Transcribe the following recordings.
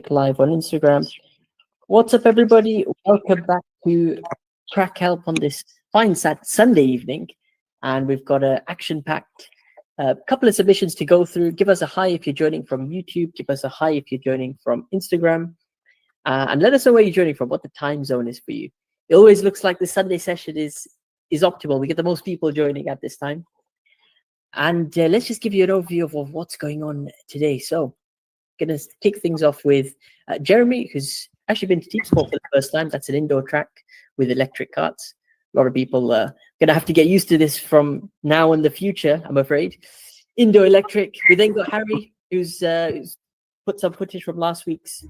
live on Instagram. What's up, everybody? Welcome back to Track Help on this fine Sunday evening. And we've got an action-packed couple of submissions to go through. Give us a hi if you're joining from YouTube. Give us a hi if you're joining from Instagram. And let us know where you're joining from, what the time zone is for you. It always looks like the Sunday session is optimal. We get the most people joining at this time. And let's just give you an overview of what's going on today. So, going to kick things off with Jeremy, who's actually been to KTips for the first time. That's an indoor track with electric karts. A lot of people are going to have to get used to this from now in the future, I'm afraid. Indoor electric. We then got Harry, who's put some footage from last week's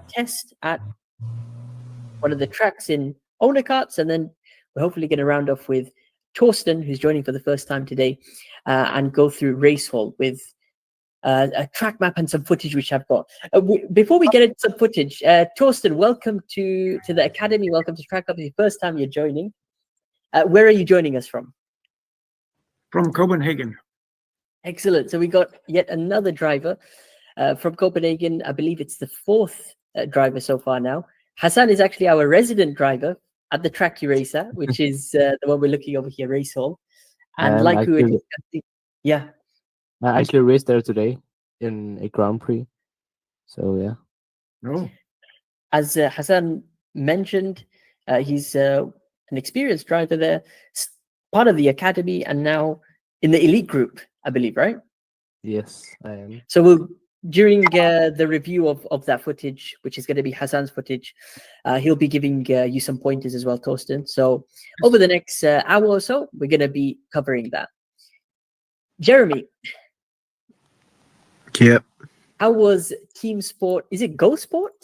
test at one of the tracks in owner karts. And then we're hopefully going to round off with Torsten, who's joining for the first time today, and go through Racehall with a track map and some footage which I've got. Before we get into some footage, Torsten, welcome to the Academy. Welcome to Track Up. It's the first time you're joining. Where are you joining us from? From Copenhagen. Excellent. So we got yet another driver from Copenhagen. I believe it's the fourth driver so far now. Hassan is actually our resident driver at the Track Racer, which is the one we're looking over here, Racehall. And like we were discussing, yeah. I actually raced there today in a Grand Prix. So, yeah. Oh. As Hassan mentioned, he's an experienced driver there, part of the academy, and now in the elite group, I believe, right? Yes, I am. So during the review of that footage, which is going to be Hassan's footage, he'll be giving you some pointers as well, Torsten. So over the next hour or so, we're going to be covering that. Jeremy. Yep. How was Team Sport? Is it Go Sport?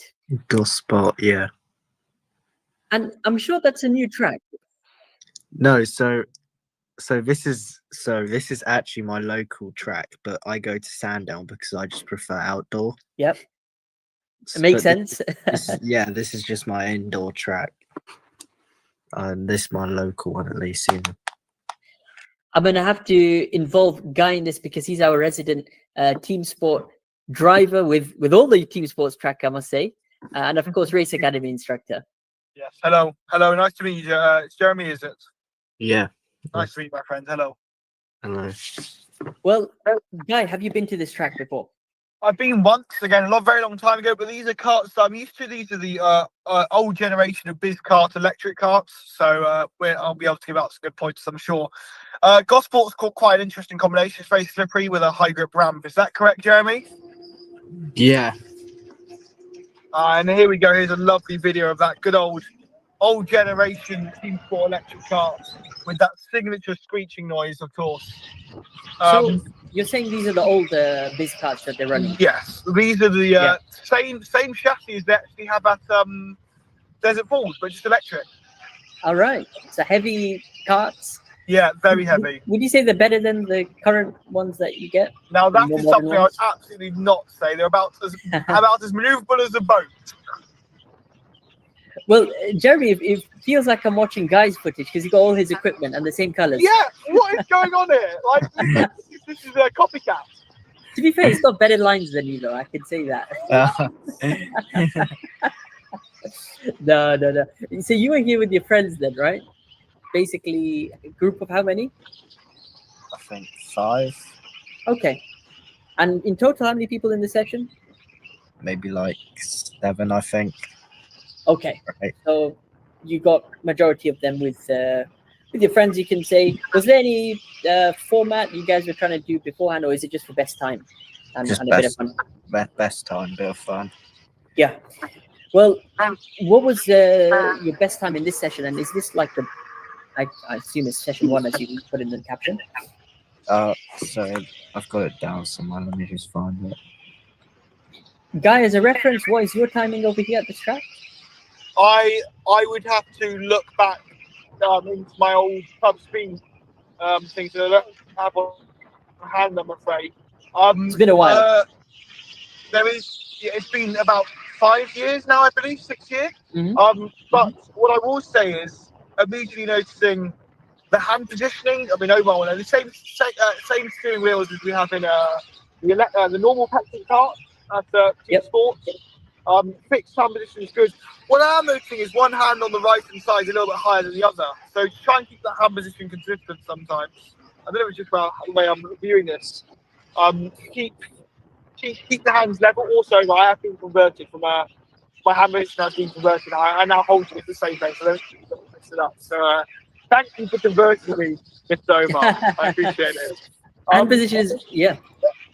Go Sport, yeah. And I'm sure that's a new track. No, so this is actually my local track, but I go to Sandown because I just prefer outdoor. Yep. It makes sense. This is just my indoor track. This is my local one at least. You know. I'm going to have to involve Guy in this because he's our resident Team Sport driver with all the Team Sports track, I must say. And of course, Race Academy instructor. Yes. Hello. Nice to meet you. It's Jeremy, is it? Yeah. Nice to meet you, my friend. Hello. Hello. Well, Guy, have you been to this track before? I've been once, again, very long time ago, but these are karts that I'm used to. These are the old generation of biz kart electric karts. So I'll be able to give out some good points, I'm sure. Gosport's called quite an interesting combination. It's very slippery with a high grip ramp. Is that correct, Jeremy? Yeah. And here we go. Here's a lovely video of that good old generation Team Sport electric karts with that signature screeching noise, of course. So you're saying these are the old biz karts that they're running? Yes, these are the same chassis as they actually have at Desert Falls, but just electric. All right. So heavy karts. Yeah, very heavy. Would you say they're better than the current ones that you get? Now that is something I would absolutely not say. They're about as maneuverable as a boat. Well, Jeremy, it feels like I'm watching Guy's footage because he got all his equipment and the same colors. Yeah, what is going on here? Like this is a copycat. To be fair, he's got better lines than you, though. I can say that. No. So you were here with your friends then, right? Basically, a group of how many? I think 5. Okay. And in total, how many people in the session? Maybe like 7, I think. Okay. Right. So you got majority of them with your friends, you can say. Was there any format you guys were trying to do beforehand, or is it just for best time and a bit of fun? Best time, bit of fun. Yeah. Well, what was your best time in this session? And is this like I assume it's session 1 as you put in the caption? Sorry, I've got it down somewhere. Let me just find it. Guy, as a reference, what is your timing over here at this track? I would have to look back into my old pub speed things that I don't have on hand, I'm afraid. It's been a while. It's been about 5 years now, I believe, 6 years. Mm-hmm. But what I will say is immediately noticing the hand positioning. I mean, overall, the same steering wheels as we have in the normal petrol kart at Team Sport. Fixed hand position is good. What I am noticing is one hand on the right hand side is a little bit higher than the other. So try and keep that hand position consistent sometimes. I don't know if it's just about the way I'm viewing this. Keep the hands level. Also, I have been converted from my hand position has been converted. I now hold it at the same place. I don't mix it up. So thank you for converting me, Mr. Omar. I appreciate it. Hand position is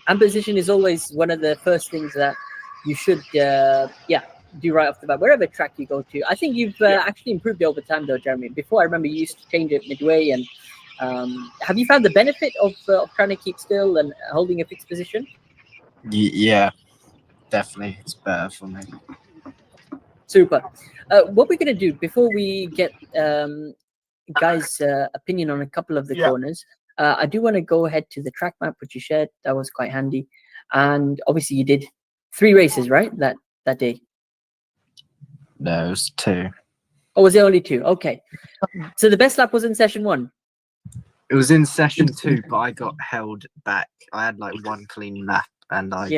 hand position is always one of the first things that you should do right off the bat, wherever track you go to. I think you've actually improved it over time though, Jeremy. Before I remember you used to change it midway, and have you found the benefit of trying to keep still and holding a fixed position? Yeah, definitely, it's better for me. Super. What we're going to do before we get guys' opinion on a couple of the corners, I do want to go ahead to the track map which you shared. That was quite handy, and obviously you did 3 races, right? That day. No, it was 2. Oh, was it only 2? Okay. So the best lap was in session 1. It was in session 2, but I got held back. I had like 1 clean lap, and I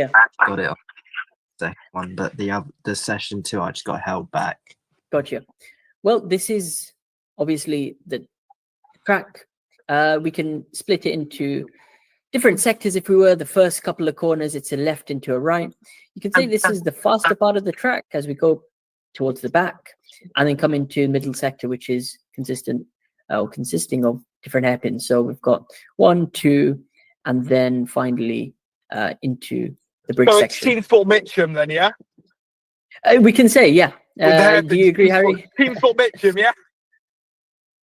got it on the second one. But the session 2, I just got held back. Gotcha. Well, this is obviously the track. We can split it into different sectors. If we were the first couple of corners, it's a left into a right. You can say this is the faster part of the track as we go towards the back, and then come into middle sector, which is consisting of different hairpins. So we've got 1, 2, and then finally into the bridge So section. it's Team Sport Mitcham then, yeah? We can say, yeah. Do you agree, Harry? Team Sport Mitcham, yeah?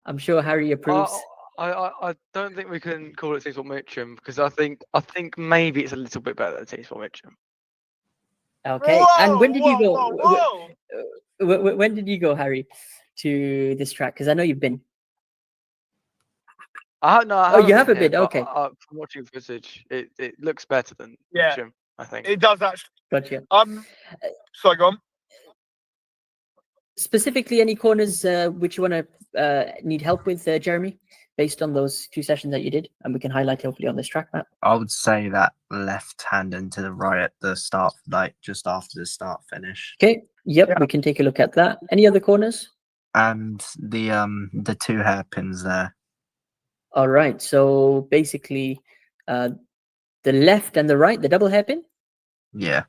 I'm sure Harry approves. I don't think we can call it Team Sport Mitcham, because I think maybe it's a little bit better than Team Sport Mitcham. Okay. Whoa, and when did you go? Whoa. When did you go, Harry, to this track? Because I know you've been. No, you have a bit. Okay. From watching footage, it looks better than Yeah. Mitcham, I think. It does actually. Gotcha. Sorry, go on. Specifically, any corners which you want to need help with, Jeremy, based on those 2 sessions that you did, and we can highlight hopefully on this track map. I would say that left hand and to the right at the start, like just after the start finish. Okay. Yep. We can take a look at that. Any other corners? And the 2 hairpins there. All right. So basically, the left and the right, the double hairpin. Yeah.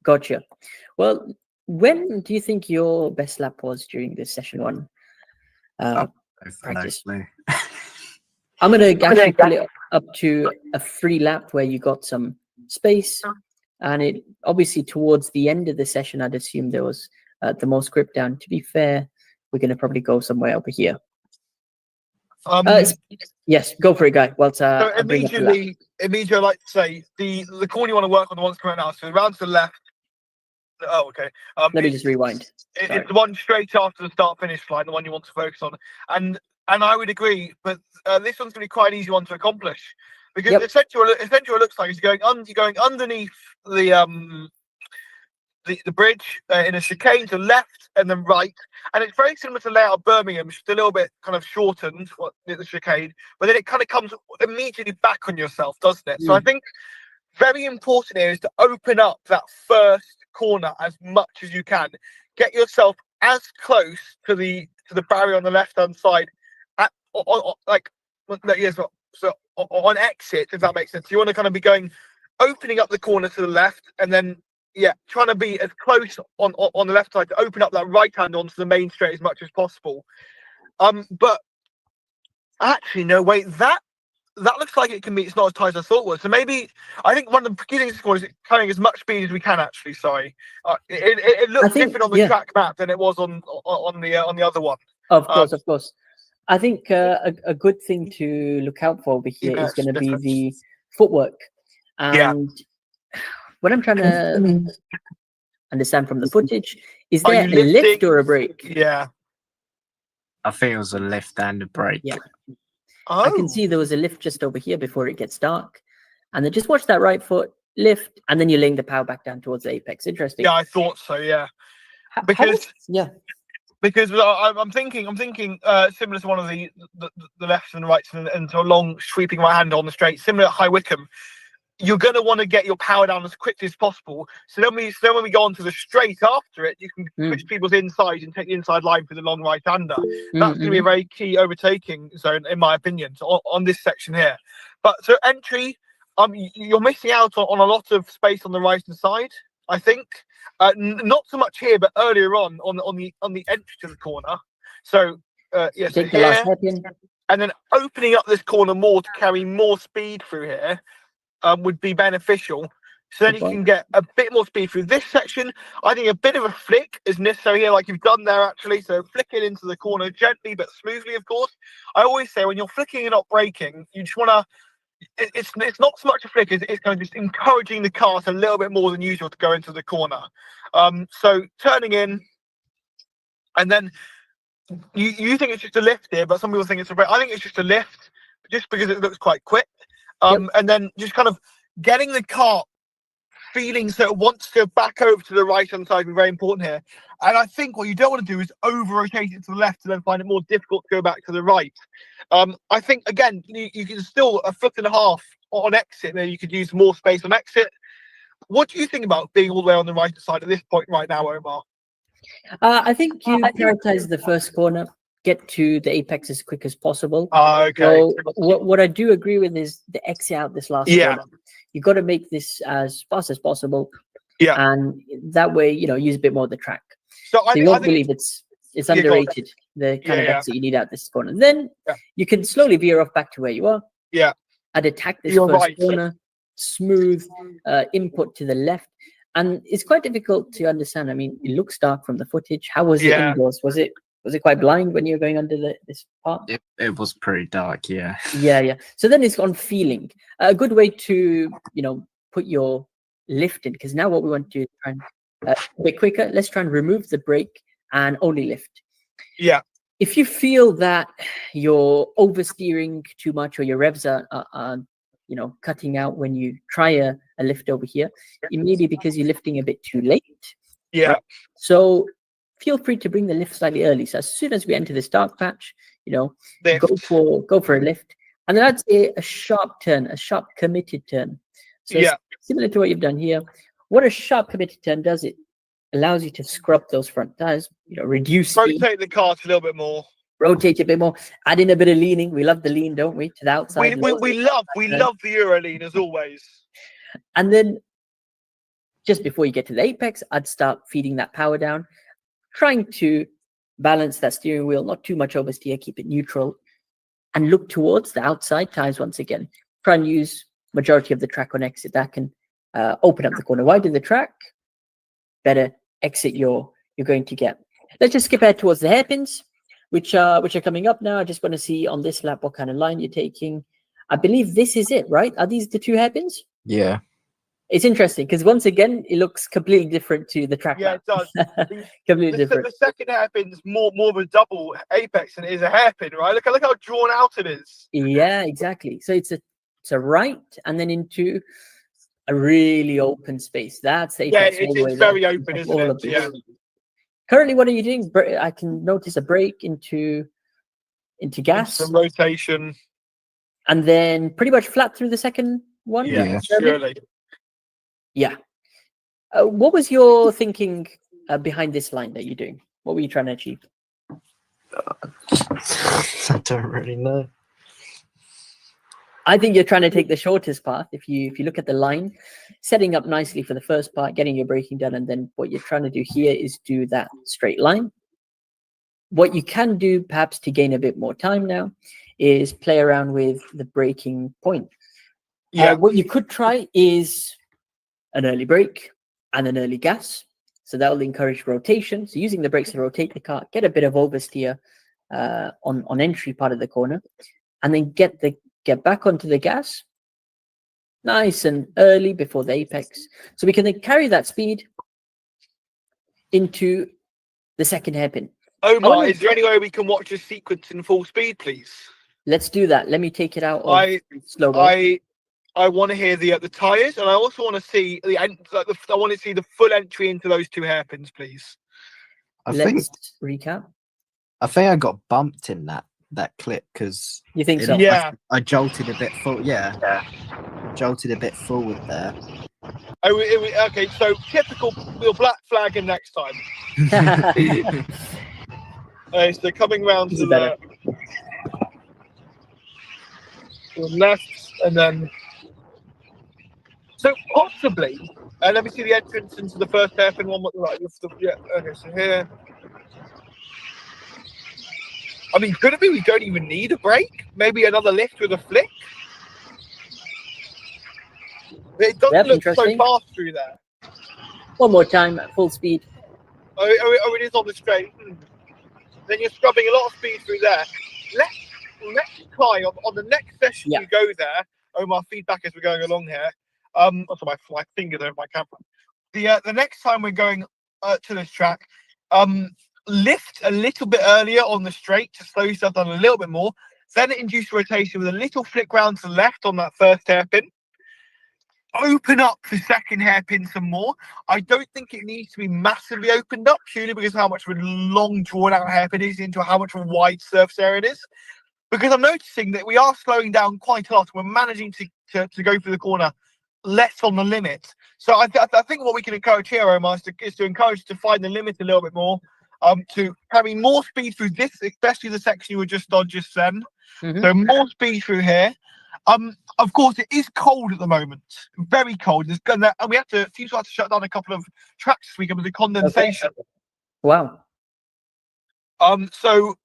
Gotcha. Well, when do you think your best lap was during this session 1 practice? No. I'm going to actually pull it up to a free lap where you got some space, and it obviously towards the end of the session, I'd assume there was the most grip down. To be fair, we're going to probably go somewhere over here. Yes, go for it, guy. Well, so immediately I'd like to say the corner you want to work on, the one's coming out. So around to the left. Oh, okay. Let me just rewind. It's the one straight after the start-finish line, the one you want to focus on. And I would agree, but this one's going to be quite an easy one to accomplish, because essentially what it looks like is you're going underneath the bridge in a chicane to left and then right, and it's very similar to the layout of Birmingham, just a little bit kind of shortened the chicane, but then it kind of comes immediately back on yourself, doesn't it? So I think very important here is to open up that first corner as much as you can. Get yourself as close to the barrier on the left hand side on exit, if that makes sense. You want to kind of be opening up the corner to the left, and then trying to be as close on the left side to open up that right hand onto the main straight as much as possible. But actually, no, wait, that looks like it can be. It's not as tight as I thought it was. So maybe I think one of the key things is carrying as much speed as we can. Actually, sorry, it looks different on the track map than it was on the other one. Of course. I think a good thing to look out for over here is going to be the footwork. And what I'm trying to understand from the footage is there a lift or a brake? Yeah, I think it was a lift and a brake. Yeah. I can see there was a lift just over here before it gets dark, and then just watch that right foot lift, and then you're laying the power back down towards the apex. Interesting. Yeah, I thought so. Yeah, because I'm thinking similar to one of the lefts and the rights and to a long sweeping right hand on the straight, similar at High Wycombe. you're going to want to get your power down as quickly as possible. So then when we go on to the straight after it, you can push people's inside and take the inside line for the long right-hander. That's going to be a very key overtaking zone, in my opinion, on this section here. But so entry, you're missing out on a lot of space on the right-hand side, I think. Not so much here, but earlier on the entry to the corner. So, yes, Take the last hairpin. and then opening up this corner more to carry more speed through here would be beneficial. So then you can get a bit more speed through this section. I think a bit of a flick is necessary here, like you've done there actually. So flicking into the corner gently but smoothly, of course. I always say when you're flicking and not braking, you just want to. It's not so much a flick, it's kind of just encouraging the cart a little bit more than usual to go into the corner. So turning in, and then you think it's just a lift here, but some people think it's a brake. I think it's just a lift, just because it looks quite quick. And then just kind of getting the cart feeling so it wants to go back over to the right-hand side is very important here. And I think what you don't want to do is over-rotate it to the left and then find it more difficult to go back to the right. I think, again, you can still, a foot and a half on exit, maybe you could use more space on exit. What do you think about being all the way on the right side at this point right now, Omar? I think you prioritize the first corner, get to the apex as quick as possible. Okay. So what I do agree with is the exit out this last corner. You've got to make this as fast as possible. Yeah. And that way, use a bit more of the track. So you won't believe it's underrated, the kind of exit you need out this corner. Then you can slowly veer off back to where you are. Yeah. And attack this first corner, smooth input to the left. And it's quite difficult to understand. I mean, it looks dark from the footage. How was it indoors? Was it quite blind when you were going under this part? It was pretty dark, yeah. Yeah. So then it's on feeling. A good way to, put your lift in, because now what we want to do is try and a bit quicker. Let's try and remove the brake and only lift. Yeah. If you feel that you're oversteering too much or your revs are cutting out when you try a lift over here, it may be because you're lifting a bit too late. Yeah. Right? So feel free to bring the lift slightly early. So as soon as we enter this dark patch, go for a lift. And then I'd say a sharp turn, a sharp committed turn. So similar to what you've done here. What a sharp committed turn does, it allows you to scrub those front tires, reduce speed. Rotate the cart a little bit more. Rotate a bit more, add in a bit of leaning. We love the lean, don't we? To the outside. We love the Euro lean as always. And then just before you get to the apex, I'd start feeding that power down, trying to balance that steering wheel, not too much oversteer, keep it neutral, and look towards the outside tires once again. Try and use majority of the track on exit. That can open up the corner. Wider the track, better exit you're going to get. Let's just skip ahead towards the hairpins, which are coming up now. I just want to see on this lap what kind of line you're taking. I believe this is it, right? Are these the two hairpins? Yeah. It's interesting because once again, it looks completely different to the track. Yeah, lap. it does. Completely different. The second hairpin's more of a double apex than it is a hairpin, right? Look how drawn out it is. Yeah, exactly. So it's a right and then into a really open space. That's the apex. It's very open, isn't it? Yeah. Currently, what are you doing? I can notice a brake into gas. Some rotation. And then pretty much flat through the second one? Yeah, surely. Yeah. What was your thinking behind this line that you're doing? What were you trying to achieve? I don't really know. I think you're trying to take the shortest path. If you look at the line, setting up nicely for the first part, getting your braking done, and then what you're trying to do here is do that straight line. What you can do, perhaps to gain a bit more time now, is play around with the braking point. Yeah. What you could try is an early brake and an early gas. So that will encourage rotation. So using the brakes to rotate the car, get a bit of oversteer on entry part of the corner, and then get back onto the gas nice and early before the apex. So we can then carry that speed into the second hairpin. Omar, is there any way we can watch this sequence in full speed, please? Let's do that. Let me take it out of slow-mo. I want to hear the tires, and I also want to see I want to see the full entry into those two hairpins, please. Let's recap. I think I got bumped in that clip because you think so? Yeah, I jolted a bit full. Yeah. jolted a bit forward there. Okay, so typical. We'll black flag him next time. So coming round This to is better. the left, and then so possibly. And let me see the entrance into the first hairpin one. What the right? Yeah. Okay, so here. I mean, could it be we don't even need a brake? Maybe another lift with a flick. It doesn't Yep, look so interesting. fast through there. One more time at full speed. Oh, it is on the straight. Then you're scrubbing a lot of speed through there. Let's try on the next session Yeah. you go there. Oh, my feedback as we're going along here. Also my fingers over my camera. The next time we're going to this track, lift a little bit earlier on the straight to slow yourself down a little bit more. Then induce rotation with a little flick round to the left on that first hairpin. Open up the second hairpin some more. I don't think it needs to be massively opened up, purely because of how much of a long drawn out hairpin is into how much of a wide surface area it is. Because I'm noticing that we are slowing down quite a lot. We're managing to go through the corner less on the limit. So I think what we can encourage here, Omar, is to encourage to find the limit a little bit more, to carry more speed through this, especially the section you were just on just then. So more speed through here. Of course, it is cold at the moment, very cold. And we have to shut down a couple of tracks this weekend with the condensation. Okay. Wow. So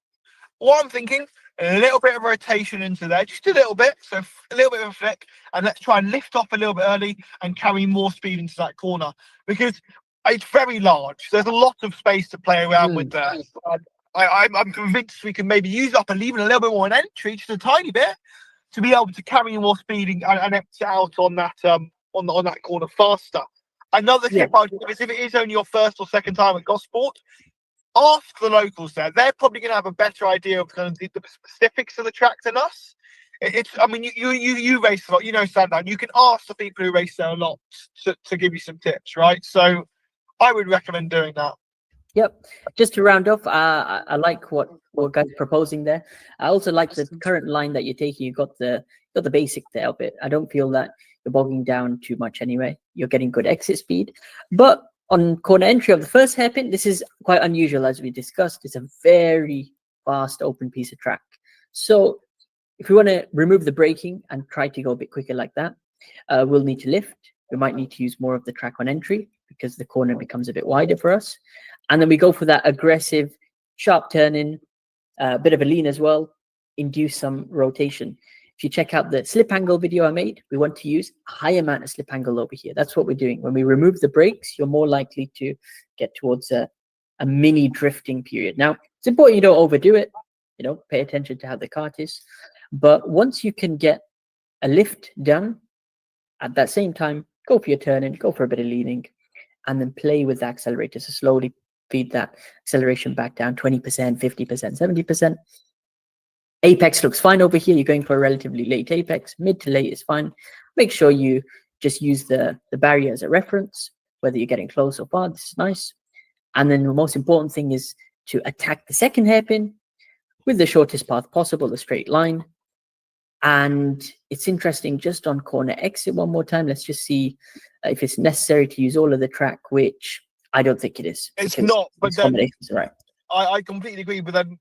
what I'm thinking, a little bit of rotation into there, just a little bit. So a little bit of a flick, and let's try and lift off a little bit early and carry more speed into that corner, because it's very large. There's a lot of space to play around with there. I'm convinced we can maybe use up and leave it a little bit more an entry, just a tiny bit, to be able to carry more speed and empty out on that on that corner faster. Another tip I would give is, if it is only your first or second time at Gosport, ask the locals there. They're probably going to have a better idea of kind of the specifics of the track than us. I mean, you race a lot, you know, Sandown. You can ask the people who race there a lot to give you some tips, right? So I would recommend doing that. Yep. Just to round off, I like what guys proposing there. I also like the current line that you're taking. You got the basic there a bit. I don't feel that you're bogging down too much anyway. You're getting good exit speed. But on corner entry of the first hairpin, this is quite unusual, as we discussed. It's a very fast open piece of track. So if we want to remove the braking and try to go a bit quicker like that, we'll need to lift. We might need to use more of the track on entry because the corner becomes a bit wider for us. And then we go for that aggressive, sharp turn-in, a bit of a lean as well, induce some rotation. If you check out the slip angle video I made, we want to use a high amount of slip angle over here. That's what we're doing. When we remove the brakes, you're more likely to get towards a mini drifting period. Now, it's important you don't overdo it. You know, pay attention to how the kart is. But once you can get a lift done, at that same time, go for your turn-in, go for a bit of leaning, and then play with the accelerator. So slowly feed that acceleration back down 20%, 50%, 70%. Apex looks fine over here. You're going for a relatively late apex. Mid to late is fine. Make sure you just use the barrier as a reference, whether you're getting close or far. This is nice. And then the most important thing is to attack the second hairpin with the shortest path possible, the straight line. And it's interesting, just on corner exit one more time. Let's just see if it's necessary to use all of the track, which I don't think it is. It's not, but then right. I completely agree. But then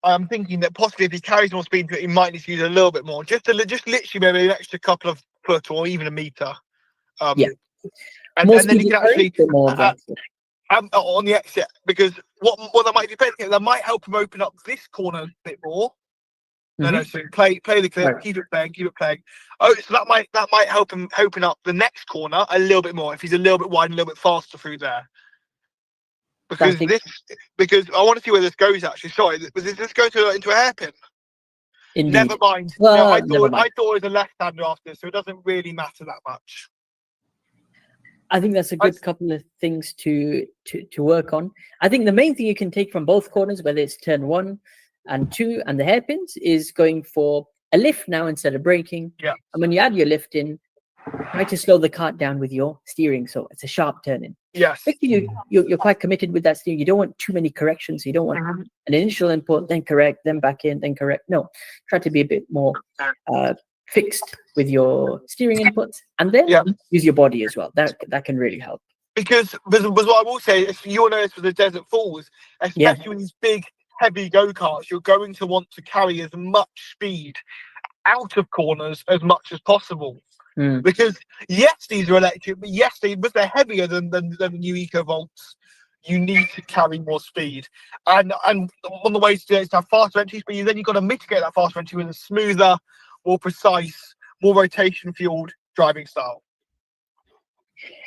I'm thinking that possibly if he carries more speed, he might need to use a little bit more, just literally maybe an extra couple of foot or even a meter. Yeah. And then you can actually on the exit, because what that might be playing, that might help him open up this corner a bit more. No, so play the clip, right. keep it playing. Oh, so that might help him open up the next corner a little bit more if he's a little bit wide and a little bit faster through there. Because I want to see where this goes. Actually, sorry, was this going into a hairpin? Indeed. Never mind. Well, I thought it was a left-hander after, so it doesn't really matter that much. I think that's a good couple of things to work on. I think the main thing you can take from both corners, whether it's turn 1 and 2 and the hairpins, is going for a lift now instead of braking. Yeah. And when you add your lift in, try to slow the kart down with your steering, so it's a sharp turn in. Yes. You're quite committed with that steering. You don't want too many corrections. You don't want an initial input, then correct, then back in, then correct. No, try to be a bit more fixed with your steering inputs, and then Yeah. use your body as well. That can really help. Because what I will say, if you'll notice with the Desert Falls, especially with these big, heavy go-karts, you're going to want to carry as much speed out of corners as much as possible. Because yes, these are electric, but yes, but they're heavier than the new EcoVolts. You need to carry more speed, and one of the ways to do it is to have faster entry speed. Then you've got to mitigate that faster entry with a smoother, more precise, more rotation fueled driving style.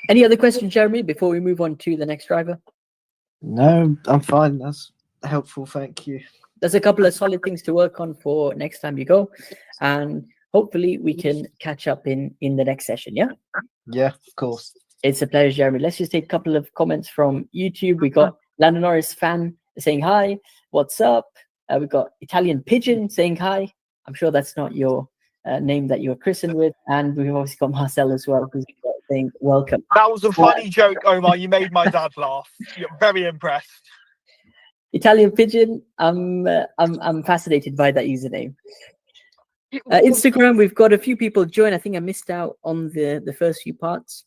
Any other questions, Jeremy, before we move on to the next driver? No, I'm fine. That's helpful. Thank you. There's a couple of solid things to work on for next time you go, and hopefully we can catch up in the next session. Yeah. Yeah, of course. It's a pleasure, Jeremy. Let's just take a couple of comments from YouTube. We got Landon Norris fan saying hi. What's up? We got Italian Pigeon saying hi. I'm sure that's not your name that you're christened with. And we've obviously got Marcel as well, who's saying welcome. That was a funny joke, Omar. You made my dad laugh. You're very impressed. Italian Pigeon, I'm fascinated by that username. Instagram, we've got a few people join. I think I missed out on the first few parts.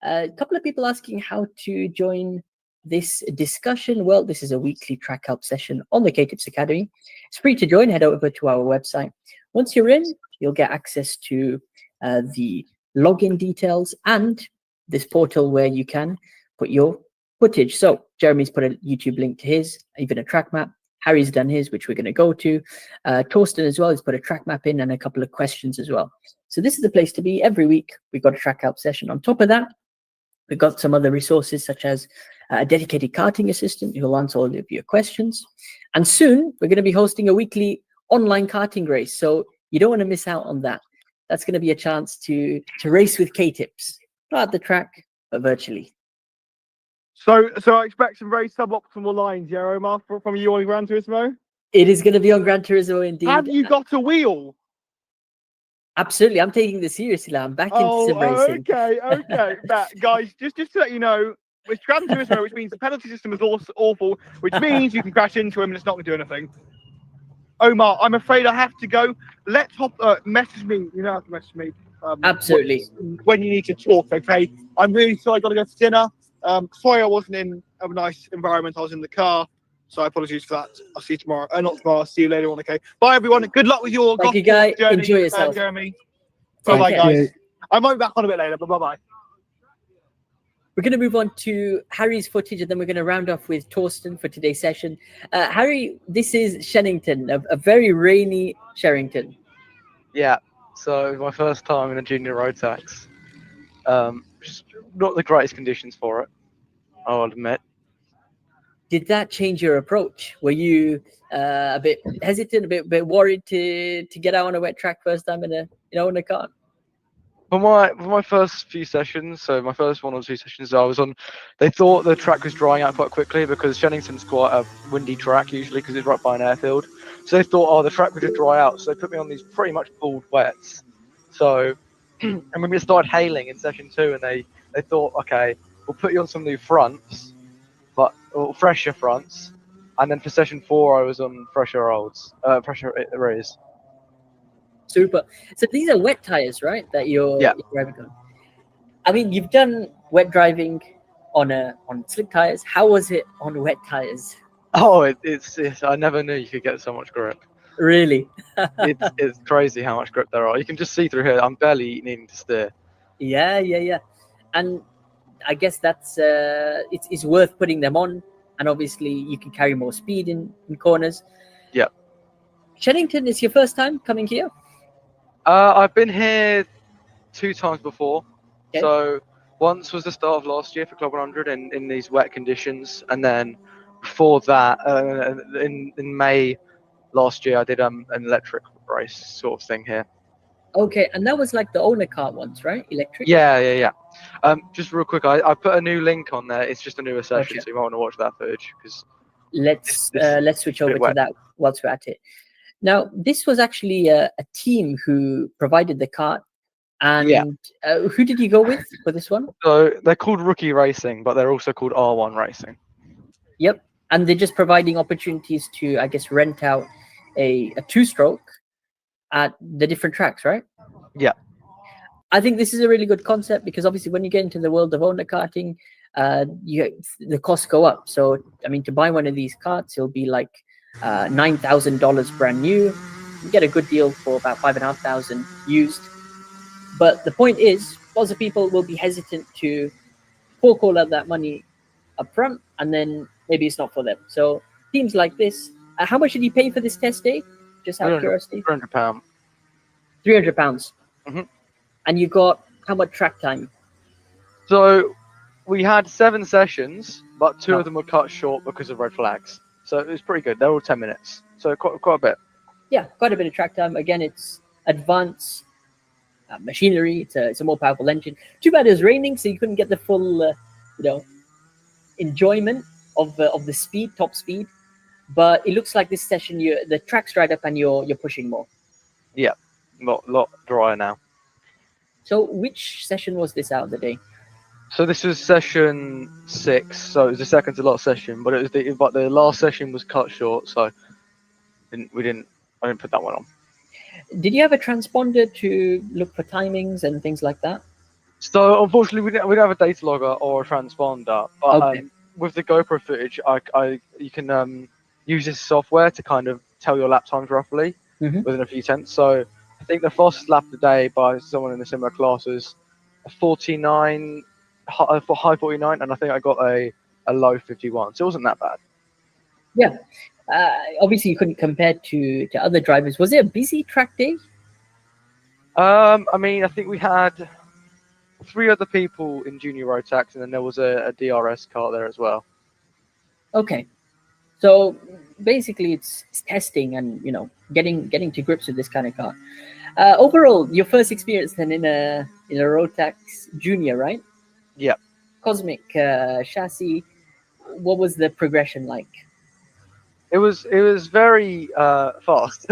A couple of people asking how to join this discussion. Well, this is a weekly track help session on the KTips Academy. It's free to join. Head over to our website. Once you're in, you'll get access to the login details and this portal where you can put your footage. So Jeremy's put a YouTube link to his, even a track map. Harry's done his, which we're going to go to. Torsten as well has put a track map in and a couple of questions as well. So this is the place to be. Every week, we've got a track help session. On top of that, we've got some other resources such as a dedicated karting assistant who will answer all of your questions. And soon, we're going to be hosting a weekly online karting race. So you don't want to miss out on that. That's going to be a chance to race with KTips. Not at the track, but virtually. So I expect some very suboptimal lines, yeah, Omar, from you on Gran Turismo? It is going to be on Gran Turismo indeed. Have you got a wheel? Absolutely. I'm taking this seriously now. I'm back into sim racing. Okay. Guys, just to let you know, with Gran Turismo, which means the penalty system is awful, which means you can crash into him and it's not going to do anything. Omar, I'm afraid I have to go. Let's message me. You know how to message me. Absolutely. When you need to talk, okay? I'm really sorry I got to go to dinner. Sorry I wasn't in a nice environment. I was in the car. So apologies for that. I'll see you tomorrow. Not tomorrow. I'll see you later on, okay? Bye, everyone. Good luck with your Thank you, Guy. journey, Enjoy yourself. Jeremy. Bye-bye, guys. I might be back on a bit later, but bye-bye. We're going to move on to Harry's footage, and then we're going to round off with Torsten for today's session. Harry, this is Shenington, a very rainy Sherrington. Yeah, so it was my first time in a junior road tax. Not the greatest conditions for it, I'll admit. Did that change your approach? Were you a bit hesitant, a bit worried to get out on a wet track first time in a car? For my first few sessions, so my first 1 or 2 sessions I was on, they thought the track was drying out quite quickly because Shenington's quite a windy track usually because it's right by an airfield. So they thought, oh, the track would just dry out. So they put me on these pretty much bald wets. So, and when we started hailing in session 2, and they thought, okay, we'll put you on some new fronts, or fresher fronts, and then for session 4 I was on fresher rears. Super. So these are wet tires, right? That you're driving on. I mean, you've done wet driving on slick tires. How was it on wet tires? Oh, it's I never knew you could get so much grip. Really? it's crazy how much grip there are. You can just see through here. I'm barely needing to steer. Yeah. And I guess that's it's worth putting them on, and obviously you can carry more speed in corners. Yeah. Shenington is your first time coming here? I've been here 2 times before. Okay. So once was the start of last year for Club 100 in these wet conditions, and then before that, in May last year, I did an electric race sort of thing here. Okay, and that was like the owner car ones, right? Electric. Yeah. Just real quick, I put a new link on there. It's just a newer session, Gotcha. so you might want to watch that footage because let's switch over to that whilst we're at it. Now, this was actually a team who provided the kart, and who did you go with for this one? So they're called Rookie Racing, but they're also called R1 Racing. Yep, and they're just providing opportunities to, I guess, rent out a 2-stroke at the different tracks, right? Yeah. I think this is a really good concept because obviously when you get into the world of owner karting, the costs go up. So I mean, to buy one of these karts, it'll be like $9,000 brand new. You get a good deal for about $5,500 used. But the point is, lots of people will be hesitant to fork all of that money up front, and then maybe it's not for them. So teams like this, how much did you pay for this test day? Just out of curiosity. £300. £300. Mhm. And you got how much track time? So we had 7 sessions, but 2 Oh. of them were cut short because of red flags. So it was pretty good. They were all 10 minutes. So quite a bit. Yeah, quite a bit of track time. Again, it's advanced machinery. It's a more powerful engine. Too bad it was raining, so you couldn't get the full, enjoyment of the speed, top speed. But it looks like this session, the track's dried up and you're pushing more. Yeah, lot drier now. So which session was this out of the day? So this was session 6. So it was the second to last session, but the last session was cut short. So I didn't put that one on. Did you have a transponder to look for timings and things like that? So unfortunately, we didn't have a data logger or a transponder. But Okay. with the GoPro footage, you can use this software to kind of tell your lap times roughly Mhm. within a few tenths. So I think the fastest lap of the day by someone in a similar class was a 49, high 49, and I think I got a low 51. So it wasn't that bad. Yeah. Obviously, you couldn't compare to other drivers. Was it a busy track day? I mean, I think we had 3 other people in junior road tax, and then there was a DRS car there as well. Okay. So basically, it's testing and getting to grips with this kind of car. Overall, your first experience then in a road tax junior, right? Yeah. Cosmic chassis. What was the progression like? It was very fast.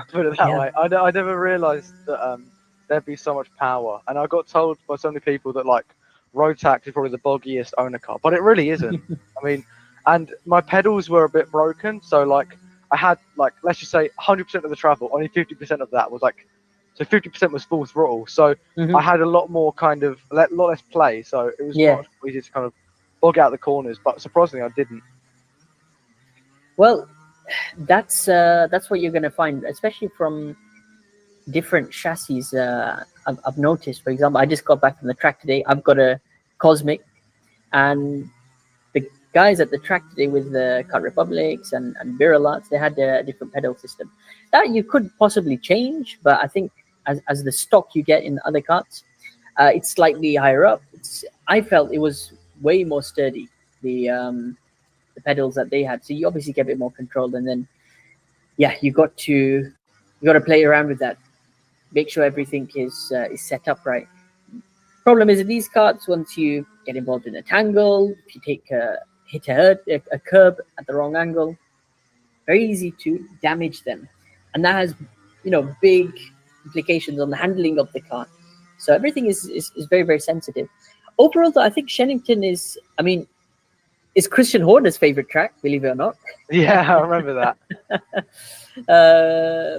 Put it that Yeah. way. I never realised that there'd be so much power, and I got told by so many people that like road tax is probably the boggiest owner car, but it really isn't. I mean, and my pedals were a bit broken, so like I had like let's just say 100% of the travel, only 50% of that was like, so 50% was full throttle. So Mhm. I had a lot more kind of lot less play, so it was Yeah. much easier to kind of bog out the corners. But surprisingly, I didn't. Well, that's what you're gonna find, especially from different chassis. I've noticed, for example, I just got back from the track today. I've got a Cosmic, and the guys at the track today with the Kart Republics and Birolats, they had a different pedal system that you could possibly change, but I think as the stock you get in other karts, it's slightly higher up. I felt it was way more sturdy, the pedals that they had, so you obviously get a bit more control, and then you got to play around with that, make sure everything is set up right. Problem is, in these karts, once you get involved in a tangle, if you hit a curb at the wrong angle, very easy to damage them, and that has big implications on the handling of the car. So everything is very, very sensitive. Overall, though, I think Shennington is, I mean, is Christian Horner's favorite track, believe it or not. Yeah, I remember that.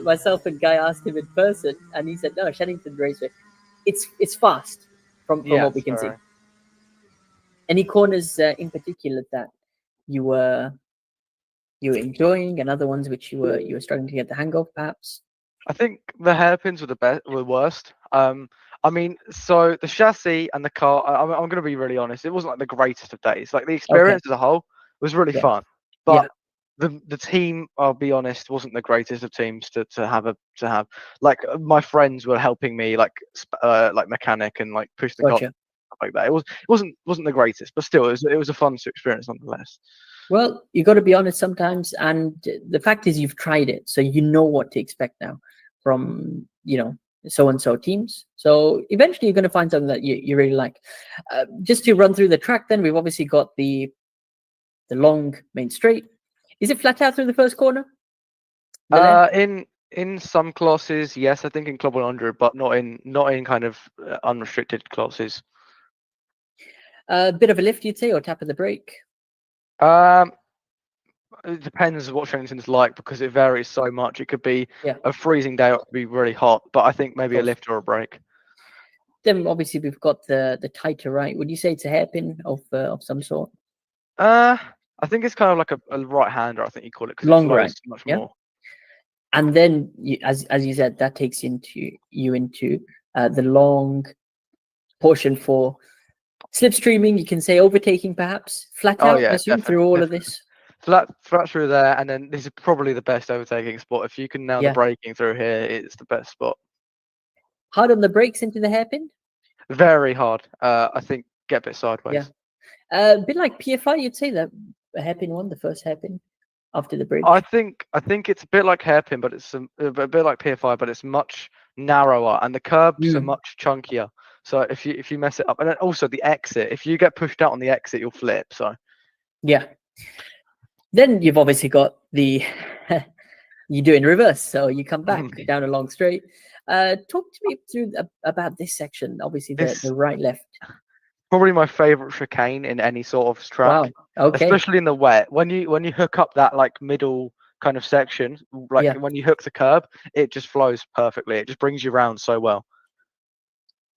Myself and Guy asked him in person, and he said, "No, Shennington Raceway. It's fast from what we can see." Right. Any corners in particular that you were enjoying, and other ones which you were struggling to get the hang of, perhaps? I think the hairpins were worst. I mean, so the chassis and the car. I'm going to be really honest. It wasn't like the greatest of days. Like the experience as a whole was really Yeah. fun, but the team, I'll be honest, wasn't the greatest of teams to have. Like my friends were helping me, like mechanic and like push the car Gotcha. like that. It wasn't the greatest, but still, it was a fun experience nonetheless. Well, you got to be honest sometimes, and the fact is you've tried it, so you know what to expect now from so and so teams. So eventually you're going to find something that you really like. Just to run through the track, then we've obviously got the long main straight. Is it flat out through the first corner? In some classes, yes, I think in Club 100, but not in kind of unrestricted classes. A bit of a lift, you'd say, or tap of the brake? Um, it depends what Shenington's like because it varies so much. It could be Yeah. a freezing day or it could be really hot, but I think maybe a Cool. lift or a break. Then obviously we've got the tighter right. Would you say it's a hairpin of some sort? I think it's kind of like a right-hander, I think you call it, because it Long flows right, much yeah. more. And then, as you said, that takes you into the long portion for slipstreaming. You can say overtaking, perhaps flat Oh out. yeah, I assume through all of this. Flat through there, and then this is probably the best overtaking spot. If you can nail Yeah. the braking through here, it's the best spot. Hard on the brakes into the hairpin. Very hard. I think get a bit sideways. Yeah. A bit like PFI, you'd say that a hairpin one, the first hairpin after the bridge. I think it's a bit like hairpin, but it's a bit like PFI, but it's much narrower, and the curbs are much chunkier. So if you mess it up, and then also the exit, if you get pushed out on the exit, you'll flip. So yeah. Then you've obviously got the you do it in reverse, so you come back down a long straight. Talk to me through about this section. Obviously, the right left. Probably my favorite chicane in any sort of track. Wow. Okay. Especially in the wet. When you hook up that like middle kind of section, like when you hook the curb, it just flows perfectly. It just brings you around so well.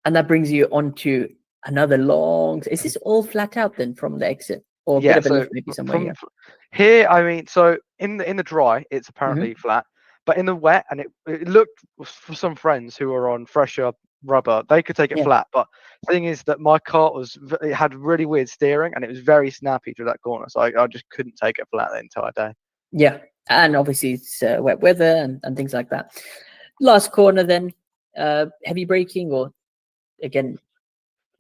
And that brings you onto another long. Is this all flat out then from the exit, or a bit of a lift maybe somewhere? Here, I mean, so in the dry, it's apparently flat, but in the wet, and it looked for some friends who were on fresher rubber, they could take it flat. But the thing is that my kart it had really weird steering, and it was very snappy through that corner, so I just couldn't take it flat the entire day. Yeah, and obviously it's wet weather and things like that. Last corner then, heavy braking, or again,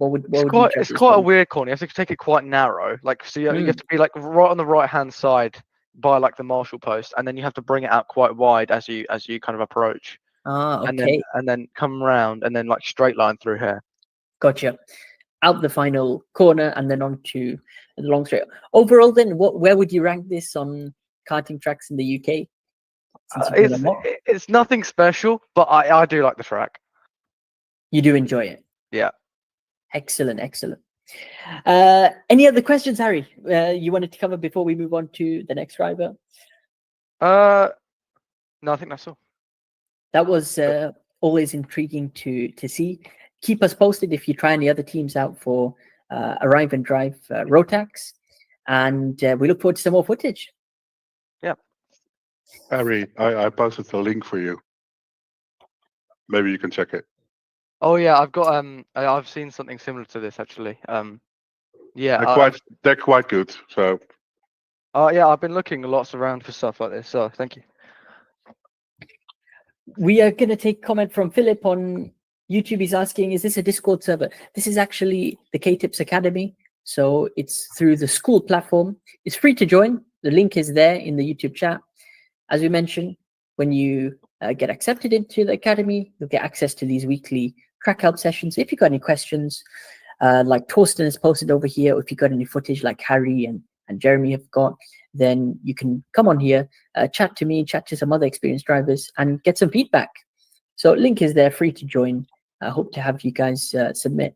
it's quite a weird corner. You have to take it quite narrow, like so you have to be like right on the right hand side by like the marshal post, and then you have to bring it out quite wide as you kind of approach. Okay. And then come round and then like straight line through here. Gotcha. Out the final corner and then onto the long straight. Overall, then, where would you rank this on karting tracks in the UK? It's nothing special, but I do like the track. You do enjoy it. Yeah. Excellent. Any other questions, Harry? You wanted to cover before we move on to the next driver? No, I think that's all. That was always intriguing to see. Keep us posted if you try any other teams out for Arrive and Drive Rotax, and we look forward to some more footage. Yeah. Harry, I posted the link for you. Maybe you can check it. Oh yeah, I've got I've seen something similar to this actually. Yeah, they're quite good. So. Yeah, I've been looking lots around for stuff like this. So thank you. We are going to take comment from Philip on YouTube. He's asking, is this a Discord server? This is actually the KTips Academy. So it's through the school platform. It's free to join. The link is there in the YouTube chat. As we mentioned, when you get accepted into the Academy, you'll get access to these weekly track help sessions. If you've got any questions, like Torsten has posted over here, or if you've got any footage like Harry and Jeremy have got, then you can come on here, chat to me, chat to some other experienced drivers, and get some feedback. So link is there, free to join. I hope to have you guys submit.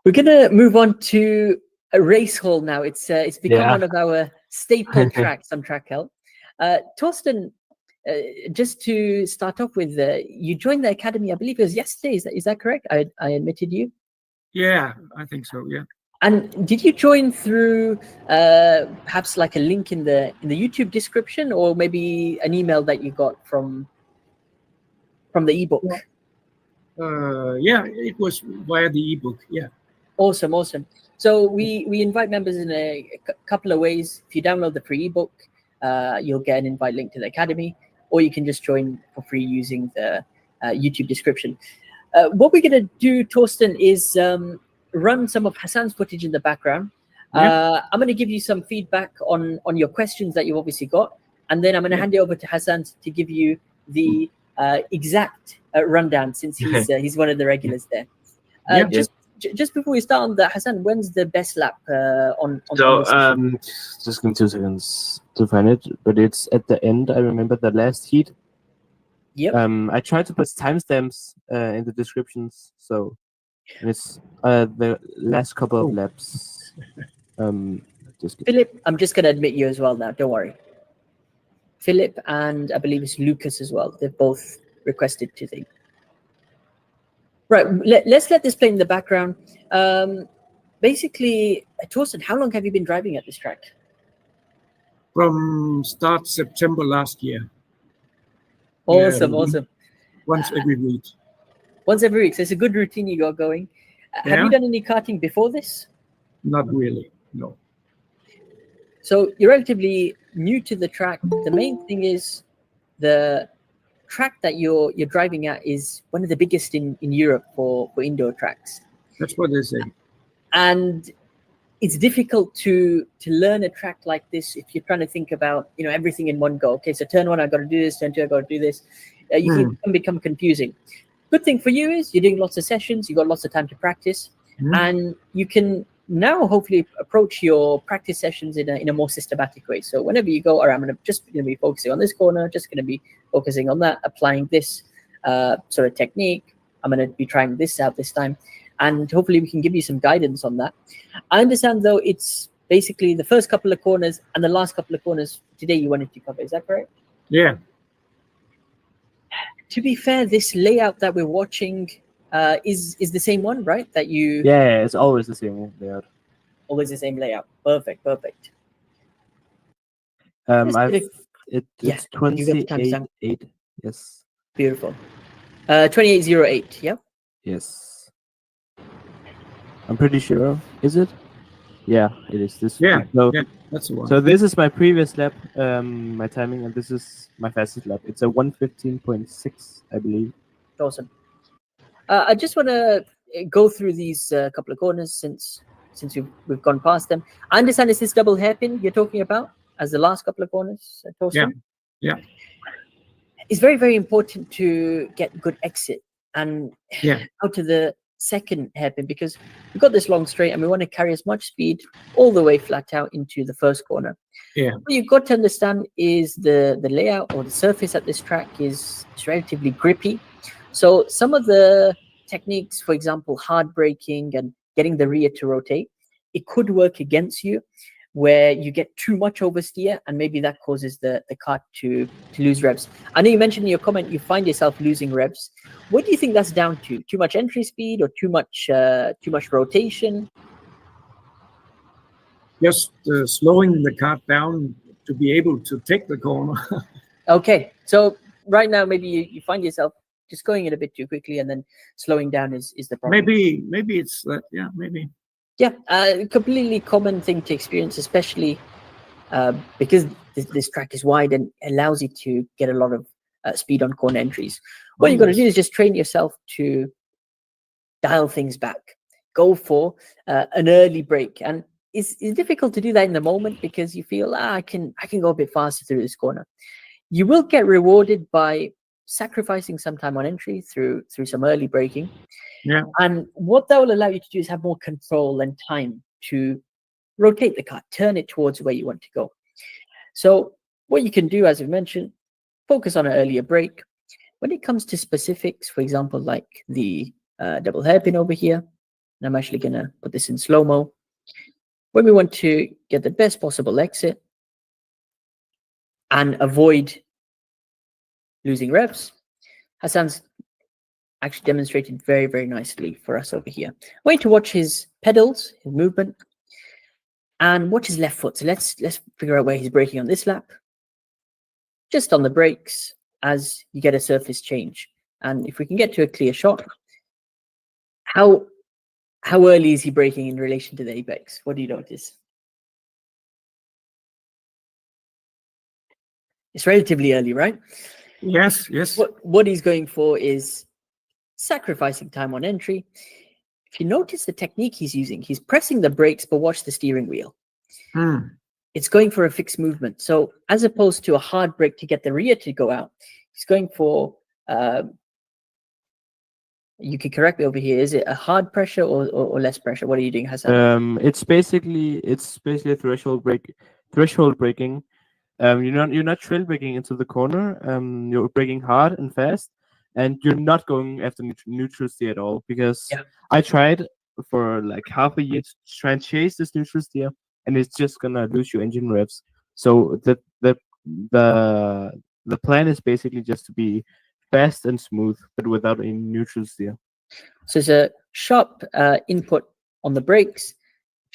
We're going to move on to a Racehall now. It's become one of our staple tracks on Track Help. Torsten, just to start off with, you joined the Academy, I believe it was yesterday. Is that correct? I admitted you. Yeah, I think so. Yeah. And did you join through perhaps like a link in the YouTube description, or maybe an email that you got from the ebook? Yeah, it was via the ebook. Yeah. Awesome. So we invite members in a couple of ways. If you download the free ebook, you'll get an invite link to the Academy, or you can just join for free using the YouTube description. What we're going to do, Torsten, is run some of Hassan's footage in the background. I'm going to give you some feedback on your questions that you've obviously got, and then I'm going to hand it over to Hassan to give you the exact rundown, since he's one of the regulars there. Just before we start on that, Hassan, when's the best lap on just give me 2 seconds to find it, but it's at the end. I remember the last heat. Yep. I tried to put timestamps in the descriptions, so it's the last couple of laps. Just kidding. Philip, I'm just going to admit you as well now. Don't worry. Philip and I believe it's Lucas as well. They've both requested to think. Right, let's let this play in the background. Basically, Torsten, how long have you been driving at this track? From start September last year. Awesome, Yeah, awesome. Once every week. Once every week. So it's a good routine you got going. Have you Yeah. done any karting before this? Not really, no. So you're relatively new to the track. The main thing is the track that you're driving at is one of the biggest in Europe for indoor tracks. That's what they say. And it's difficult to learn a track like this if you're trying to think about everything in one go. Okay, so turn one, I got to do this. Turn two, I got to do this. You can become confusing. Good thing for you is you're doing lots of sessions. You got lots of time to practice, and you can now hopefully approach your practice sessions in a more systematic way. So whenever you go, all right, I'm just going to be focusing on this corner, just going to be focusing on that, applying this sort of technique. I'm going to be trying this out this time. And hopefully we can give you some guidance on that. I understand, though, it's basically the first couple of corners and the last couple of corners today you wanted to cover. Is that correct? Yeah. To be fair, this layout that we're watching is the same one, right? That you Yeah, it's always the same layout. always the same layout. Perfect, perfect. It's you got the timestamp. 28.8. Yes. Beautiful. 2808. Yeah. Yes. I'm pretty sure. Is it? Yeah, it is. This. Yeah, So, yeah, that's the one. so this is my previous lap, my timing, and this is my fastest lap. It's a 1:15.6, I believe. Awesome. I just want to go through these couple of corners since we've gone past them. I understand it's this double hairpin you're talking about as the last couple of corners, Torsten? Yeah. It's very, very important to get good exit and Yeah. out of the second hairpin, because we've got this long straight and we want to carry as much speed all the way flat out into the first corner. Yeah. What you've got to understand is the layout or the surface at this track is relatively grippy. So some of the techniques, for example, hard braking and getting the rear to rotate, it could work against you where you get too much oversteer and maybe that causes the kart to lose revs. I know you mentioned in your comment you find yourself losing revs. What do you think that's down to? Too much entry speed or too much rotation? Just slowing the kart down to be able to take the corner. Okay, so right now maybe you find yourself just going it a bit too quickly and then slowing down is the problem. Maybe it's that. Yeah, maybe. Yeah, completely common thing to experience, especially because this track is wide and allows you to get a lot of speed on corner entries. What you've got to do is just train yourself to dial things back. Go for an early break, and it's difficult to do that in the moment because you feel I can go a bit faster through this corner. You will get rewarded by sacrificing some time on entry through some early braking. Yeah. And what that will allow you to do is have more control and time to rotate the kart, turn it towards where you want to go. So what you can do, as we mentioned, focus on an earlier break. When it comes to specifics, for example, like the double hairpin over here, and I'm actually going to put this in slow-mo. When we want to get the best possible exit and avoid losing revs, Hassan's actually demonstrated very, very nicely for us over here. Way to watch his pedals, his movement, and watch his left foot. So let's figure out where he's braking on this lap. Just on the brakes as you get a surface change. And if we can get to a clear shot, how early is he braking in relation to the apex? What do you notice? It's relatively early, right? Yes. What he's going for is sacrificing time on entry. If you notice the technique he's using, he's pressing the brakes, but watch the steering wheel. It's going for a fixed movement. So as opposed to a hard brake to get the rear to go out, he's going for, you can correct me over here, is it a hard pressure or less pressure? What are you doing, Hassan? It's basically a threshold braking. You're not trail braking into the corner. You're braking hard and fast, and you're not going after neutral steer at all. Because I tried for like half a year to try and chase this neutral steer, and it's just gonna lose your engine revs. So the plan is basically just to be fast and smooth, but without any neutral steer. So it's a sharp input on the brakes,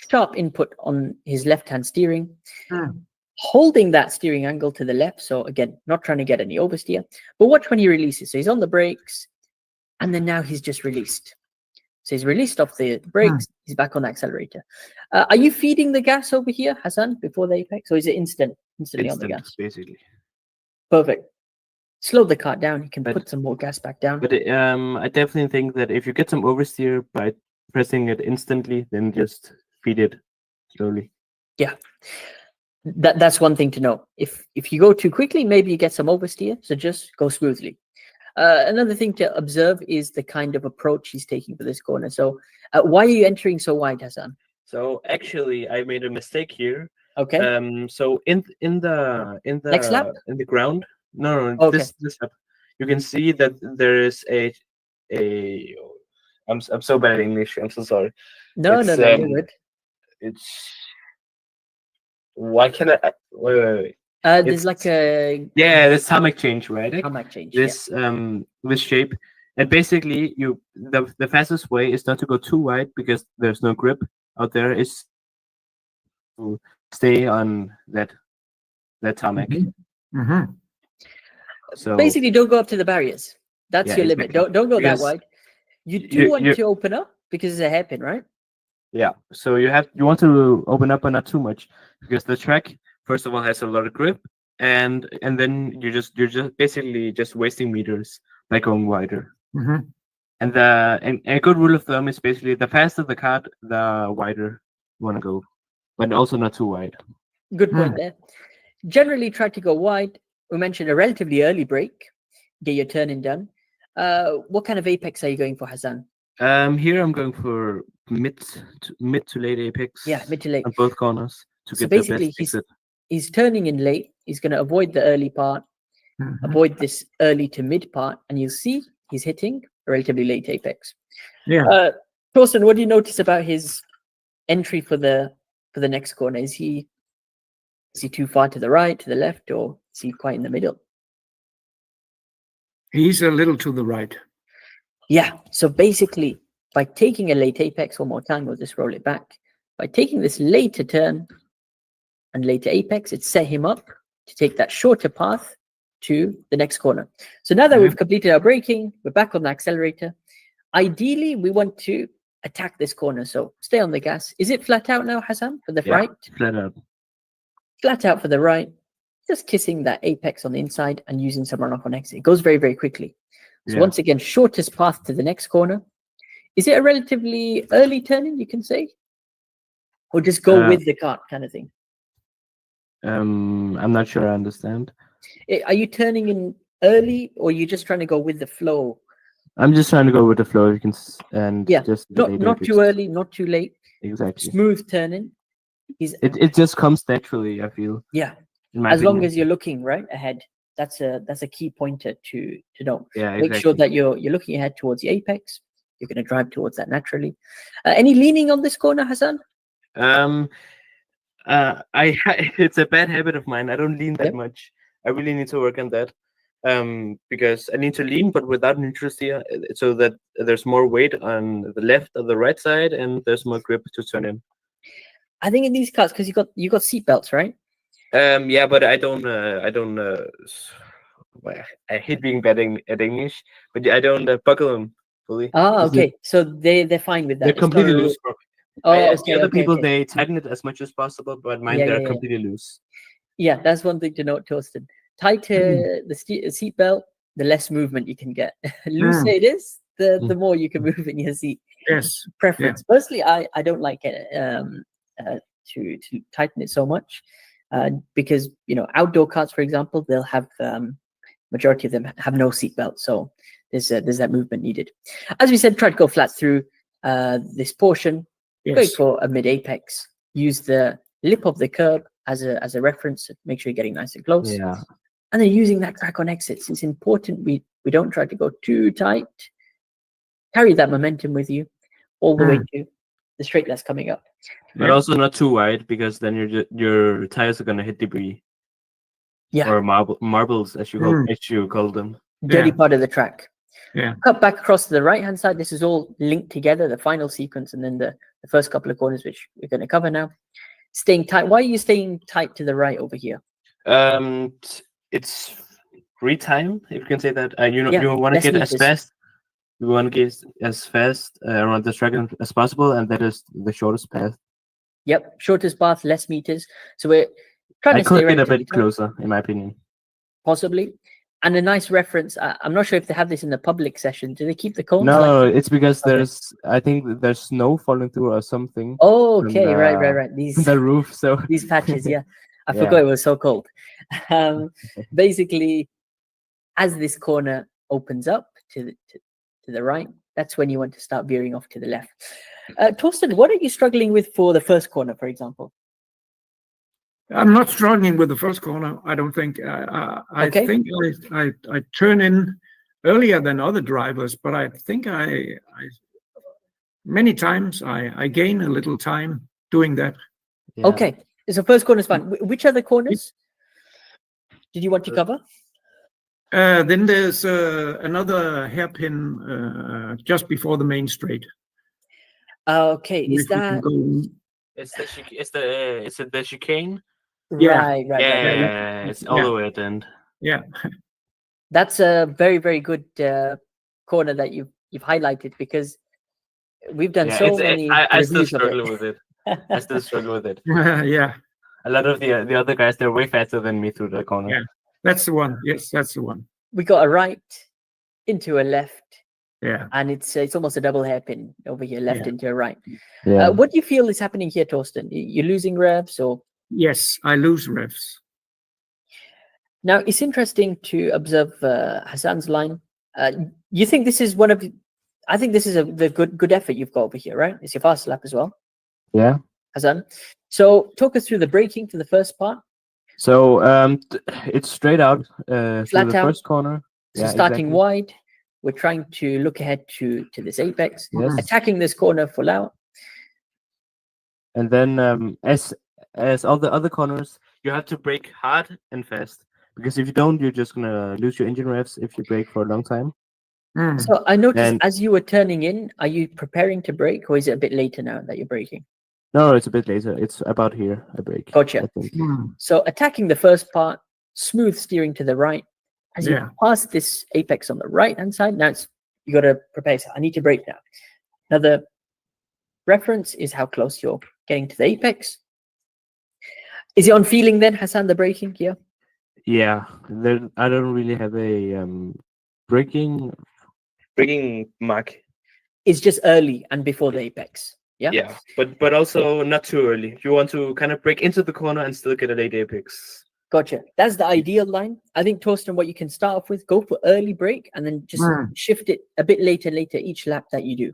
sharp input on his left-hand steering, holding that steering angle to the left. So again, not trying to get any oversteer. But watch when he releases. So he's on the brakes, and then now he's just released. So he's released off the brakes. He's back on the accelerator. Are you feeding the gas over here, Hassan, before the apex, or is it instantly on the gas? Basically. Perfect. Slow the kart down. You can put some more gas back down. But I definitely think that if you get some oversteer by pressing it instantly, then just feed it slowly. Yeah, that's one thing to know. If you go too quickly, maybe you get some oversteer. So just go smoothly. Another thing to observe is the kind of approach he's taking for this corner. So why are you entering so wide, Hassan? So actually, I made a mistake here. Okay. So in the Next lap? in the ground. No, Okay. this lap. You can see that there is a. I'm so bad at English. I'm so sorry. No, you're good. It's. Why can I? Wait. There's like a this tarmac change, right? tarmac change. This this shape, and basically the fastest way is not to go too wide because there's no grip out there. Is to stay on that tarmac. So basically, don't go up to the barriers. That's your limit. exactly. Don't go that Because wide. You do want to open up because it's a hairpin, right? Yeah. So you want to open up, but not too much, because the track first of all has a lot of grip, and then you're just basically just wasting meters by going wider. And a good rule of thumb is basically the faster the kart, the wider you want to go, but also not too wide. Good point there. Generally, try to go wide. We mentioned a relatively early break. Get your turning done. What kind of apex are you going for, Hassan? Here I'm going for mid to late apex. Yeah, mid to late on both corners to so get basically, the best exit. He's turning in late. He's going to avoid the early part, avoid this early to mid part, and you'll see he's hitting a relatively late apex. Yeah. Thorsten, what do you notice about his entry for the next corner? Is he too far to the right, to the left, or is he quite in the middle? He's a little to the right. Yeah. So basically, by taking a late apex, one more time, we'll just roll it back. By taking this later turn and later apex, it set him up to take that shorter path to the next corner. So now that we've completed our braking, we're back on the accelerator. Ideally, we want to attack this corner. So stay on the gas. Is it flat out now, Hassan, for the right? Flat out. Flat out for the right. Just kissing that apex on the inside and using some runoff on exit. It goes very, very quickly. So once again, shortest path to the next corner. Is it a relatively early turning, you can say? Or just go with the kart kind of thing? I'm not sure I understand. Are you turning in early, or are you just trying to go with the flow? I'm just trying to go with the flow. You can just not too early, not too late. Exactly. Smooth turning. It just comes naturally, I feel. Yeah. As long as you're looking right ahead. That's a key pointer to know. Yeah, Make sure that you're looking ahead towards the apex. You're going to drive towards that naturally. Any leaning on this corner, Hassan? It's a bad habit of mine. I don't lean that much. I really need to work on that. Because I need to lean, but without neutral steer, so that there's more weight on the left or the right side, and there's more grip to turn in. I think in these cars, because you got seat belts, right? Yeah, but I don't. I hate being bad at English, but I don't buckle them fully. Ah, okay. So they're fine with that. They're completely loose. Other people they tighten it as much as possible, but mine they're completely loose. Yeah, that's one thing to note, Torsten. Tighter the seat belt, the less movement you can get. Looser it is, the more you can move in your seat. Yes. Preference. Yeah. Personally, I don't like it to tighten it so much because outdoor karts, for example, they'll have majority of them have no seat belt, so there's that movement needed. As we said, try to go flat through this portion. Go for a mid apex. Use the lip of the curb as a reference. Make sure you're getting nice and close. Yeah. And then using that crack on exits. It's important we don't try to go too tight. Carry that momentum with you all the way to the straight that's coming up. But Yeah. also not too wide, because then your tires are gonna hit debris. Yeah. Or marbles, as you call them. Dirty Yeah. part of the track. Yeah. Cut back across to the right hand side. This is all linked together, the final sequence, and then the first couple of corners, which we're going to cover now. Staying tight. Why are you staying tight to the right over here? It's free time, if you can say that. You want to less get as meters. fast. You want to get as fast around the track as possible, and that is the shortest path. Yep, shortest path, less meters. So we're trying I to stay could get a relatively bit tight, closer, in my opinion. possibly. And a nice reference. I'm not sure if they have this in the public session. Do they keep the cones? No, it's because Okay. I think that there's snow falling through or something. Oh, from okay, right. the- These The roof, so these patches, yeah. I Yeah. forgot it was so cold. Basically, as this corner opens up to the right, that's when you want to start veering off to the left. Torsten, what are you struggling with for the first corner, for example? I'm not struggling with the first corner. I don't think. I Okay. think I turn in earlier than other drivers, but I think I many times I gain a little time doing that. yeah. Okay, so first corner is fine. Which other corners did you want to cover? Then there's another hairpin just before the main straight. Okay, is If we can that go- It's the chicane. Yeah. right? Yeah, it's all Yeah. the way at the end. Yeah, That's a very good corner that you've highlighted, because we've done so many I still reviews of struggle it. with it. I still struggle with it. yeah, A lot of the other guys, they're way faster than me through the corner. Yeah. That's the one. Yes, that's the one. We got a right into a left, Yeah. and it's almost a double hairpin over here, left Yeah. into a right. Yeah. What do you feel is happening here, Torsten? You're losing revs, or Yes, I lose revs. now it's interesting to observe Hassan's line. You think this is one of? I think this is the good effort you've got over here, right? It's your fast lap as well, Yeah. Hassan. So talk us through the braking for the first part. So it's straight out through Flat the out. first corner. So Yeah, starting exactly. wide, we're trying to look ahead to this apex, Yes. attacking this corner full out. And then as all the other corners, you have to brake hard and fast, because if you don't, you're just gonna lose your engine revs if you brake for a long time. Mm. So I noticed And- as you were turning in, are you preparing to brake, or is it a bit later now that you're braking? No, it's a bit later. It's about here. I brake. Gotcha. I think. Mm. So attacking the first part, smooth steering to the right. As you Yeah. pass this apex on the right hand side, now you got to prepare. So I need to brake now. Now the reference is how close you're getting to the apex. Is it on feeling then, Hassan, the braking here? Yeah, I don't really have a braking mark. It's just early and before the apex. Yeah. Yeah, but also not too early. You want to kind of break into the corner and still get a late apex. Gotcha. That's the ideal line. I think, Torsten, what you can start off with, go for early break and then just shift it a bit later each lap that you do.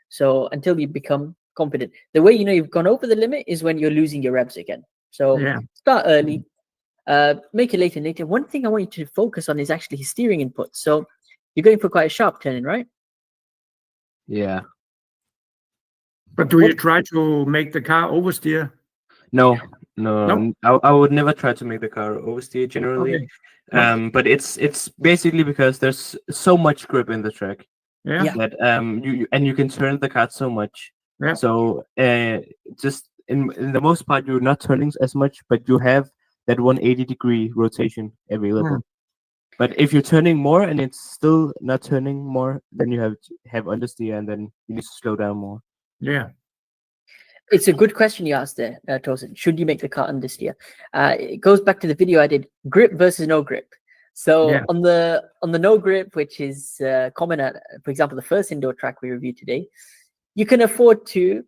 So until you become confident. The way you know you've gone over the limit is when you're losing your revs again. So Yeah. start early, make it later. One thing I want you to focus on is actually his steering input. So you're going for quite a sharp turn in, right? Yeah. But do you try to make the car oversteer? No. No? I would never try to make the car oversteer generally. Okay. But it's basically because there's so much grip in the track Yeah. Yeah. that you can turn the car so much. Yeah. So just in the most part you're not turning as much, but you have that 180-degree rotation available. But if you're turning more and it's still not turning more, then you have understeer, and then you need to slow down more. Yeah. It's a good question you asked there, Torsten. Should you make the car understeer? It goes back to the video I did, grip versus no grip. So Yeah. on the no grip, which is common at, for example, the first indoor track we reviewed today, you can afford to,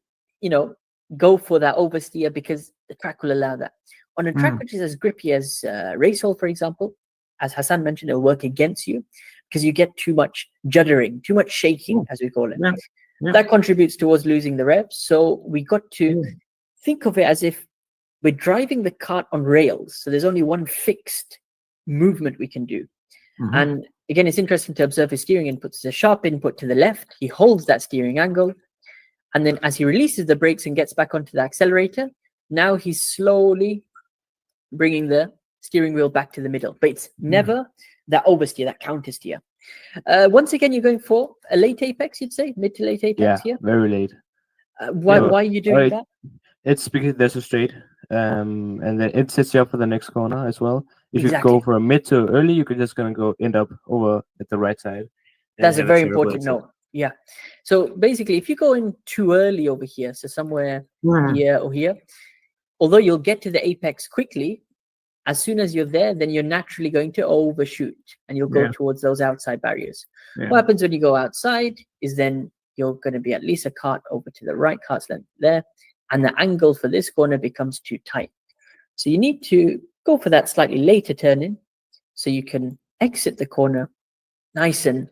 go for that oversteer because the track will allow that. On a track which is as grippy as Racehall, for example, as Hassan mentioned, it'll work against you because you get too much juddering, too much shaking, as we call it. Yeah. Yeah. That contributes towards losing the revs. So we got to think of it as if we're driving the kart on rails. So there's only one fixed movement we can do. Mhm. And again, it's interesting to observe his steering inputs. There's a sharp input to the left. He holds that steering angle. And then as he releases the brakes and gets back onto the accelerator, now he's slowly bringing the steering wheel back to the middle. But it's never that oversteer, that counter steer. Once again, you're going for a late apex, you'd say? Mid to late apex here? Very late. Why are you doing that? It's because there's a straight, and then it sets you up for the next corner as well. If you go for a mid to early, you're just gonna end up over at the right side. That's a very important note. Yeah. So basically, if you go in too early over here, so somewhere here or here, although you'll get to the apex quickly, as soon as you're there, then you're naturally going to overshoot and you'll go towards those outside barriers. What happens when you go outside is then you're going to be at least a kart over to the right, kart's length there, and the angle for this corner becomes too tight. So you need to go for that slightly later turn in so you can exit the corner nice and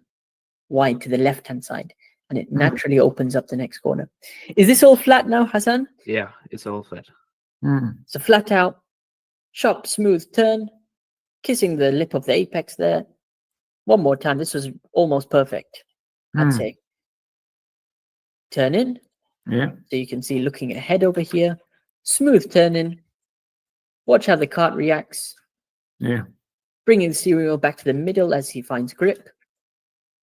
wide to the left-hand side, and it naturally opens up the next corner. Is this all flat now, Hassan? Yeah, it's all flat. So flat out, sharp, smooth turn, kissing the lip of the apex there. One more time. This was almost perfect, I'd say. Turn in. Yeah. So you can see looking ahead over here. Smooth turn in. Watch how the kart reacts. Yeah. Bringing the steering wheel back to the middle as he finds grip.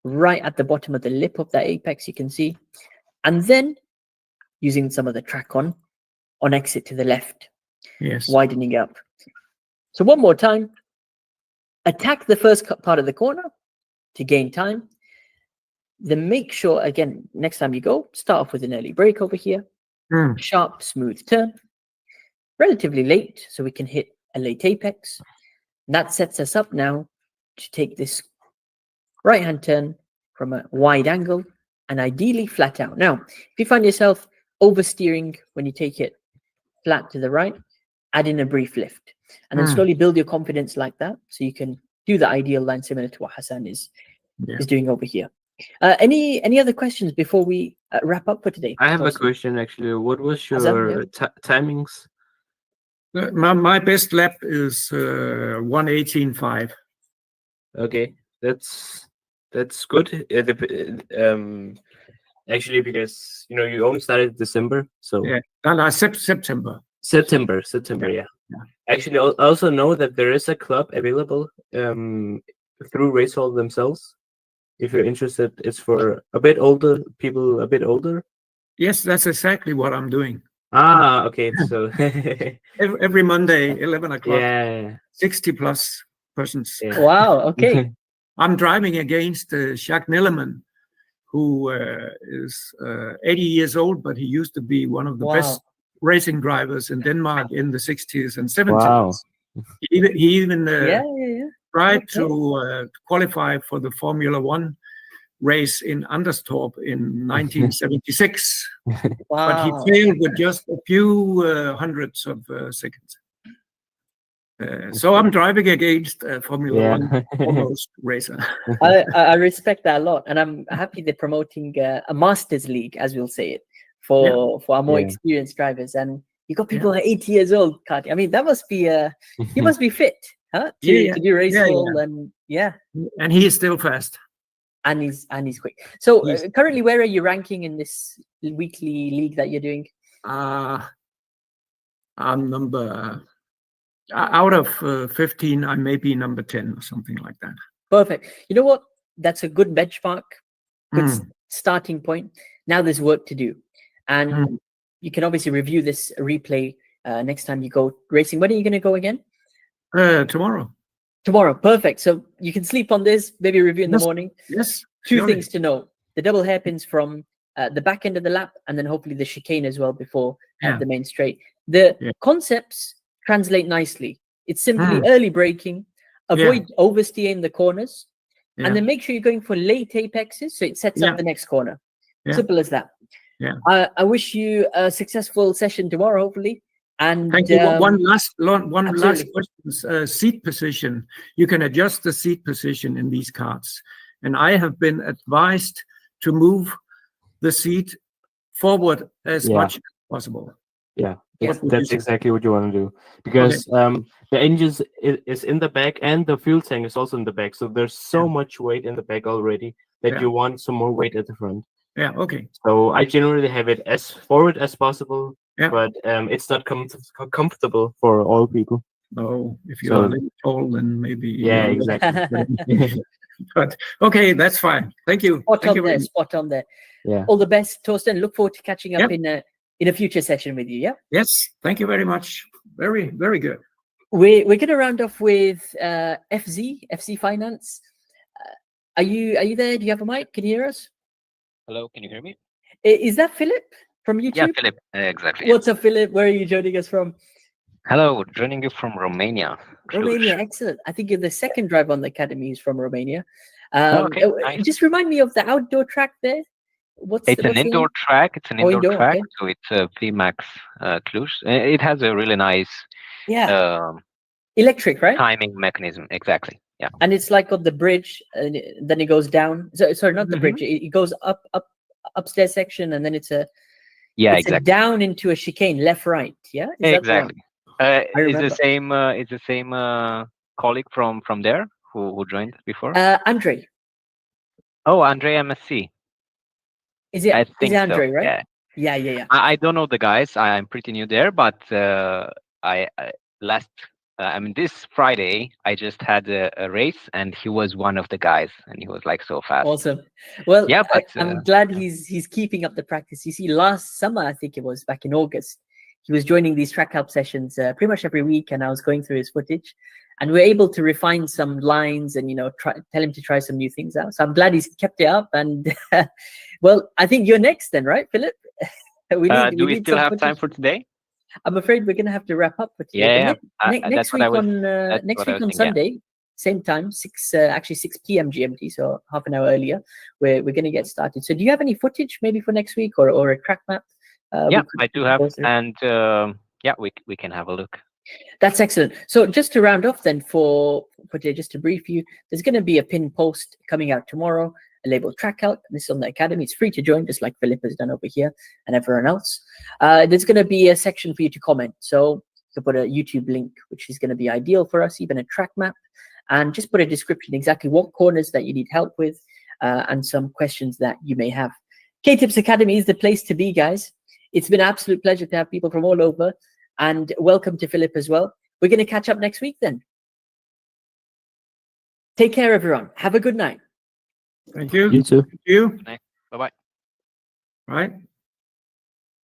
Right at the bottom of the lip of that apex, you can see. And then using some of the track on exit to the left. Yes. Widening up. So one more time. Attack the first part of the corner to gain time. Then make sure, again, next time you go, start off with an early brake over here. Sharp, smooth turn. Relatively late, so we can hit a late apex. And that sets us up now to take this right-hand turn from a wide angle and ideally flat out. Now, if you find yourself oversteering when you take it flat to the right, add in a brief lift. And then slowly build your confidence like that so you can do the ideal line similar to what Hassan is doing over here. Any other questions before we wrap up for today? I have a question actually. What was your timings? My best lap is 1:18.5. Okay, that's good. Actually, because you only started December, so September. September, yeah. Actually, I also know that there is a club available through Racehall themselves. If you're interested, it's for a bit older people, a bit older. Yes, that's exactly what I'm doing. Ah, okay. So every Monday, 11 o'clock. Yeah. 60 plus persons. Yeah. Wow. Okay. I'm driving against Jacques Nilleman, who is 80 years old, but he used to be one of the best racing drivers in Denmark in the 60s and 70s. Wow. He even tried to qualify for the Formula One race in Anderstorp in 1976. But he failed with just a few hundreds of seconds. So I'm driving against a Formula One almost racer. I respect that a lot, and I'm happy they're promoting a Masters League, as we'll say it, for our more experienced drivers. And you got people at 80 years old, Kart. I mean, that must be he must be fit, huh? To do Racehall and and he is still fast. And he's quick. So currently, where are you ranking in this weekly league that you're doing? I'm number out of 15. I may be number 10 or something like that. Perfect. You know what? That's a good benchmark, good starting point. Now there's work to do, and you can obviously review this replay next time you go racing. When are you going to go again? Tomorrow. Tomorrow, perfect. So you can sleep on this, maybe review in the morning. Yes. Two things to know: the double hairpins from the back end of the lap, and then hopefully the chicane as well before the main straight. The concepts translate nicely. It's simply early braking, avoid oversteering the corners, and then make sure you're going for late apexes so it sets up the next corner. Simple as that. Yeah. I wish you a successful session tomorrow, hopefully. And thank you. One last question. Seat position. You can adjust the seat position in these karts, and I have been advised to move the seat forward as much as possible. Yeah, that's exactly what you want to do, because the engine is in the back and the fuel tank is also in the back. So there's so much weight in the back already that you want some more weight at the front. Yeah. Okay. So I generally have it as forward as possible, Yeah. but it's not comfortable for all people. No, if you So- are a little tall, then maybe. Yeah, exactly. But okay, that's fine. Thank you. Spot Thank on you very there, much. spot on there. Yeah. All the best, Torsten. Look forward to catching up Yep. in a future session with you. Yeah. Yes. Thank you very much. Very, very good. We're going to round off with FZ Finance. Are you there? Do you have a mic? Can you hear us? Hello, can you hear me? Is that Philip from YouTube? Yeah, Philip, exactly. What's up, Philip? Where are you joining us from? Hello, joining you from Romania. Romania, Cluj. excellent. I think you're the second drive on the academy is from Romania. Okay, nice. Just remind me of the outdoor track there. It's an indoor track. It's an Oh, indoor track, okay. so it's a VMAX Cluj. It has a really nice Electric, right? timing mechanism. Exactly. Yeah. And it's like on the bridge, and then it goes down. Sorry, not the bridge. It goes upstairs section, and then it's a down into a chicane, left, right. Yeah, is exactly. It's the same. It's the same colleague from there who joined before. Andre. Oh, Andre MSC. Is it? I think is it Andre, so. right? Yeah. Yeah. I don't know the guys. I'm pretty new there, but this Friday I just had a race, and he was one of the guys, and he was like so fast. Awesome. Well, yeah, but I'm glad he's keeping up the practice. You see, last summer, I think it was back in August, he was joining these track help sessions pretty much every week, and I was going through his footage, and we're able to refine some lines and tell him to try some new things out. So I'm glad he's kept it up. And well, I think you're next then, right, Philip? Do we still have time for today? I'm afraid we're going to have to wrap up for today. Next week on Sunday, same time, 6 p.m. GMT, so half an hour earlier, we're going to get started. So do you have any footage maybe for next week or a track map? I do have, and we can have a look. That's excellent. So just to round off then for today, just to brief you, there's going to be a pin post coming out tomorrow, labeled Track Help. This is on the Academy. It's free to join, just like Philip has done over here and everyone else. There's going to be a section for you to comment. So to put a YouTube link, which is going to be ideal for us, even a track map, and just put a description, exactly what corners that you need help with, and some questions that you may have. KTips Academy is the place to be, guys. It's been an absolute pleasure to have people from all over, and welcome to Philip as well. We're going to catch up next week then. Take care, everyone. Have a good night. Thank you. You too. Thank you. Bye-bye. Right.